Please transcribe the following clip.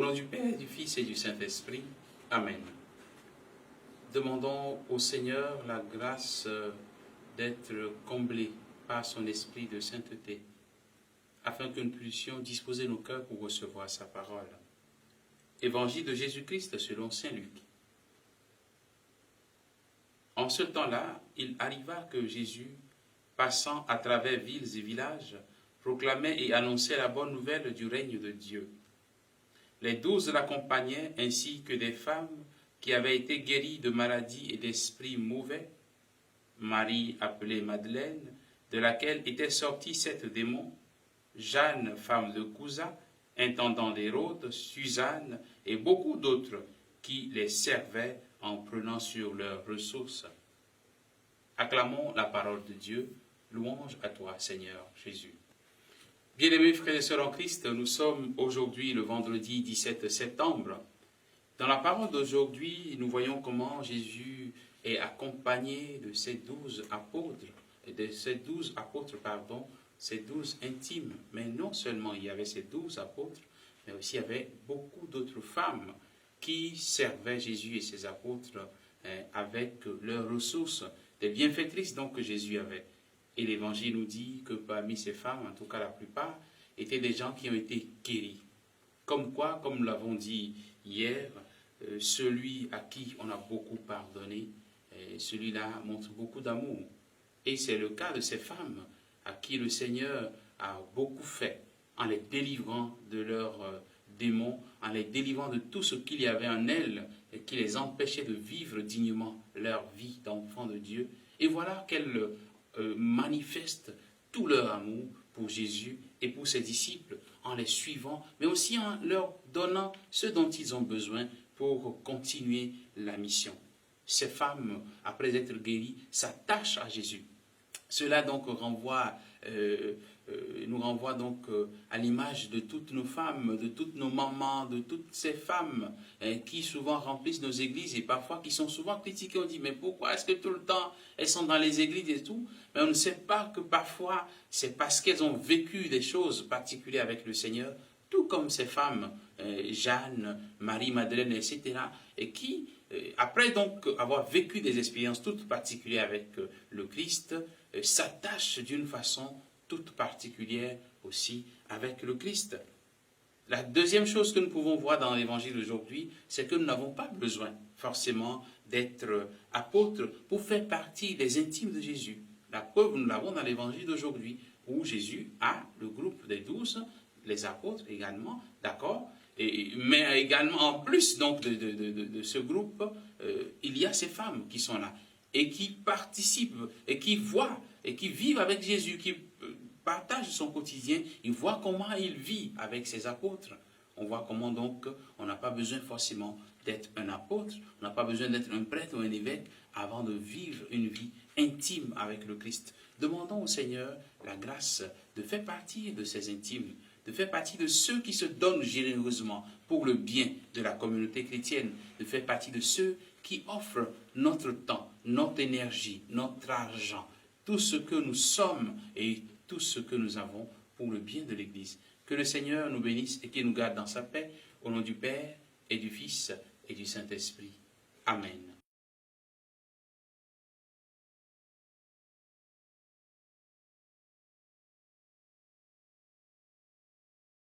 nom du Père, du Fils et du Saint-Esprit. Amen. Demandons au Seigneur la grâce d'être comblés par son esprit de sainteté, afin que nous puissions disposer nos cœurs pour recevoir sa parole. Évangile de Jésus-Christ selon saint Luc. En ce temps-là, il arriva que Jésus, passant à travers villes et villages, proclamait et annonçait la bonne nouvelle du règne de Dieu. Les 12 l'accompagnaient, ainsi que des femmes qui avaient été guéries de maladies et d'esprits mauvais. Marie, appelée Madeleine, de laquelle étaient sortis 7 démons, Jeanne, femme de Cousa, intendant d'Hérode, Suzanne et beaucoup d'autres qui les servaient en prenant sur leurs ressources. Acclamons la parole de Dieu. Louange à toi, Seigneur Jésus. Bien-aimés frères et sœurs en Christ, nous sommes aujourd'hui le vendredi 17 septembre. Dans la parole d'aujourd'hui, nous voyons comment Jésus est accompagné de ces 12 apôtres, ces 12 intimes. Mais non seulement il y avait ces 12 apôtres, mais aussi il y avait beaucoup d'autres femmes qui servaient Jésus et ses apôtres avec leurs ressources, des bienfaitrices donc que Jésus avait. Et l'Évangile nous dit que parmi ces femmes, en tout cas la plupart, étaient des gens qui ont été guéris. Comme quoi, comme nous l'avons dit hier, celui à qui on a beaucoup pardonné, celui-là montre beaucoup d'amour. Et c'est le cas de ces femmes à qui le Seigneur a beaucoup fait en les délivrant de leurs démons, en les délivrant de tout ce qu'il y avait en elles et qui les empêchait de vivre dignement leur vie d'enfants de Dieu. Et voilà qu'elles manifestent tout leur amour pour Jésus et pour ses disciples en les suivant, mais aussi en leur donnant ce dont ils ont besoin pour continuer la mission. Ces femmes, après être guéries, s'attachent à Jésus. Cela donc nous renvoie donc à l'image de toutes nos femmes, de toutes nos mamans, de toutes ces femmes qui souvent remplissent nos églises et parfois qui sont souvent critiquées. On dit mais pourquoi est-ce que tout le temps elles sont dans les églises et tout? Mais on ne sait pas que parfois c'est parce qu'elles ont vécu des choses particulières avec le Seigneur, tout comme ces femmes, Jeanne, Marie, Madeleine, etc. et qui, après donc avoir vécu des expériences toutes particulières avec le Christ, s'attachent d'une façon toute particulière aussi avec le Christ. La deuxième chose que nous pouvons voir dans l'évangile d'aujourd'hui, c'est que nous n'avons pas besoin forcément d'être apôtres pour faire partie des intimes de Jésus. La preuve, nous l'avons dans l'évangile d'aujourd'hui, où Jésus a le groupe des 12, les apôtres également, d'accord, mais également en plus donc de ce groupe, il y a ces femmes qui sont là et qui participent et qui voient et qui vivent avec Jésus, qui partagent son quotidien. Ils voient comment il vit avec ses apôtres. On voit comment donc on n'a pas besoin forcément d'être un apôtre, on n'a pas besoin d'être un prêtre ou un évêque avant de vivre une vie intime avec le Christ. Demandons au Seigneur la grâce de faire partie de ces intimes, de faire partie de ceux qui se donnent généreusement pour le bien de la communauté chrétienne, de faire partie de ceux qui offrent notre temps, notre énergie, notre argent, tout ce que nous sommes et tout ce que nous avons pour le bien de l'Église. Que le Seigneur nous bénisse et qu'il nous garde dans sa paix, au nom du Père et du Fils et du Saint-Esprit. Amen.